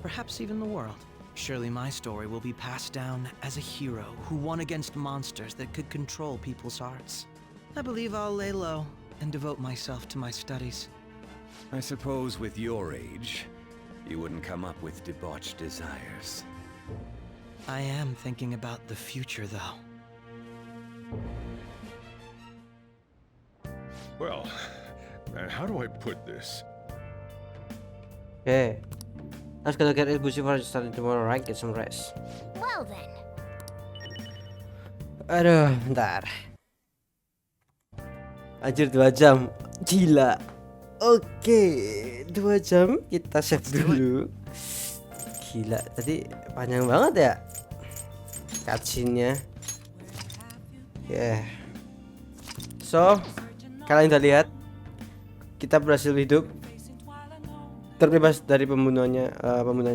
perhaps even the world. Surely my story will be passed down as a hero who won against monsters that could control people's hearts. I believe I'll lay low and devote myself to my studies. I suppose with your age, you wouldn't come up with debauched desires. I am thinking about the future, though. Well, how do I put this? Okay. I was gonna get it busy for starting tomorrow, right? Get some rest. Well then. Aduh, bentar. Anjir 2 jam. Gila. Oke, 2 jam kita save dulu. Gila, tadi panjang banget ya cutscene-nya. Yeah. So, kalian udah lihat kita berhasil hidup terbebas dari pembunuhannya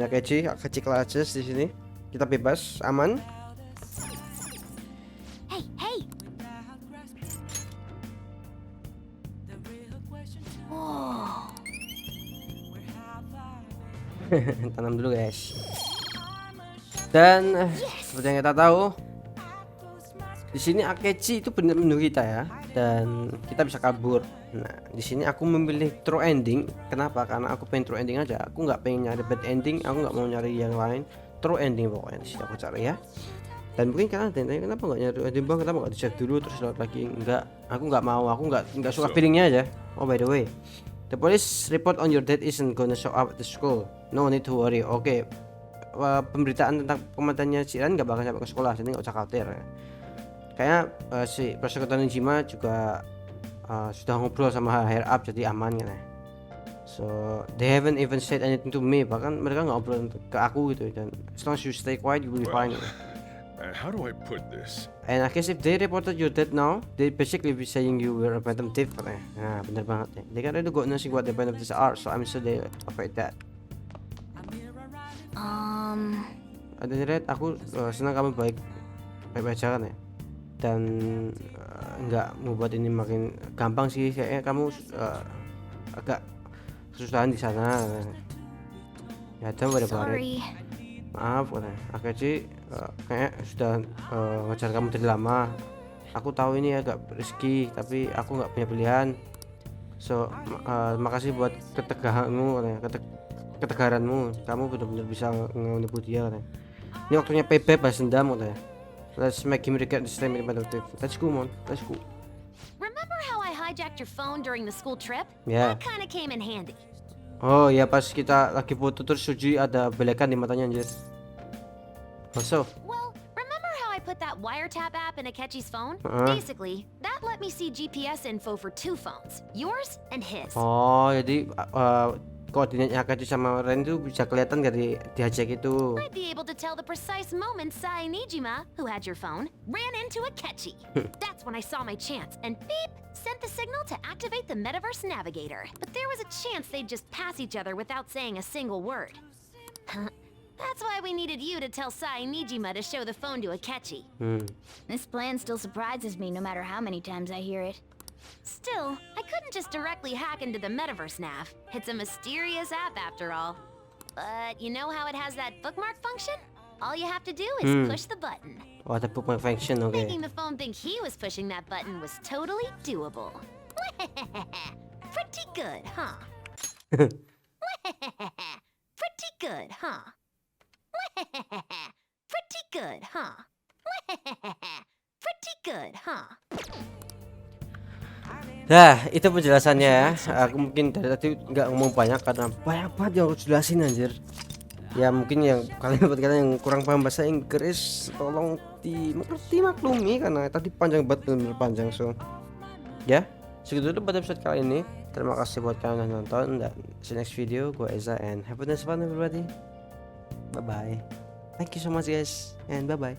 Akechi classes di sini. Kita bebas, aman. Hey, hey. Oh. Tanam dulu guys. Dan seperti yang kita tahu, di sini Akechi itu benar membunuh kita ya, dan kita bisa kabur. Nah, di sini aku memilih true ending. Kenapa? Karena aku pengen true ending aja. Aku nggak pengen nyari bad ending. Aku nggak mau nyari yang lain. True ending pokoknya di sini aku cari ya. Dan mungkin kalian tanya kenapa nggak nyari ending bang? Kenapa nggak di save dulu terus load lagi? Enggak. Aku nggak mau. Aku nggak suka feelingnya aja. Oh by the way, the police report on your death isn't gonna show up at the school. No need to worry. Oke. Pemberitaan tentang kematiannya si Ran nggak bakal sampai ke sekolah, jadi nggak usah khawatir. Kayaknya si Prosecutor Nijima juga sudah ngobrol sama higher up, jadi aman kan ya. So they haven't even said anything to me, bahkan mereka nggak ngobrol ke aku gitu. Dan as long as you stay quiet, you will be fine. How do I put this? And I guess if they reported you dead now, they basically be saying you were a phantom thief katanya. Nah bener banget ya. They can already go nothing what the phantom thieves are, so I'm sure they avoid that. Ada red, aku senang kamu baik aja kan ya, dan nggak membuat ini makin gampang sih. Kayaknya kamu agak kesusahan di sana. Ya coba deh Pak. Maaf katanya. Akechi kayak sudah ngejar kamu dari lama. Aku tahu ini agak risky, tapi aku nggak punya pilihan. So, makasih buat ketegaranmu, ketegaranmu. Kamu benar-benar bisa menipu dia. Ini waktunya payback, balas dendam, katanya. Let's make him regret this time. Let's go, man. Let's go. Remember how I hijacked your phone during the school trip? Yeah. That kinda came in handy. Oh ya, pas kita lagi foto terus Suji ada belekan di matanya anjir. So, Well, remember how I put that wiretap app in Akechi's phone? Uh-huh. Basically, that let me see GPS info for 2 phones, yours and his. oh jadi koordinatnya Akachi sama Ren itu bisa kelihatan dari di hijack itu. I'd be able to tell the precise moment Sainijima, who had your phone, ran into Akechi. That's when I saw my chance, and beep, sent the signal to activate the Metaverse Navigator. But there was a chance they'd just pass each other without saying a single word. That's why we needed you to tell Sainijima to show the phone to Akechi. This plan still surprises me no matter how many times I hear it. Still, I couldn't just directly hack into the Metaverse Nav. It's a mysterious app after all. But you know how it has that bookmark function? All you have to do is push the button. Oh, ada bookmark function, oke. Making the phone think he was pushing that button was totally doable. Pretty good, huh? Pretty good, huh? Pretty good, huh? Pretty good, huh? Nah, itu penjelasannya ya. Aku mungkin dari tadi nggak ngomong banyak karena banyak banget yang harus jelasin anjir. Ya mungkin yang buat kalian yang kurang paham bahasa Inggris tolong dimengerti, maklumi karena tadi panjang banget, bener panjang. So ya, segitu dulu pada episode kali ini. Terima kasih buat kalian yang nonton dan see you next video. Gue Ezaa and have a nice fun everybody. Bye bye. Thank you so much guys and bye bye.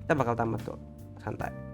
Kita bakal tamat kok, santai.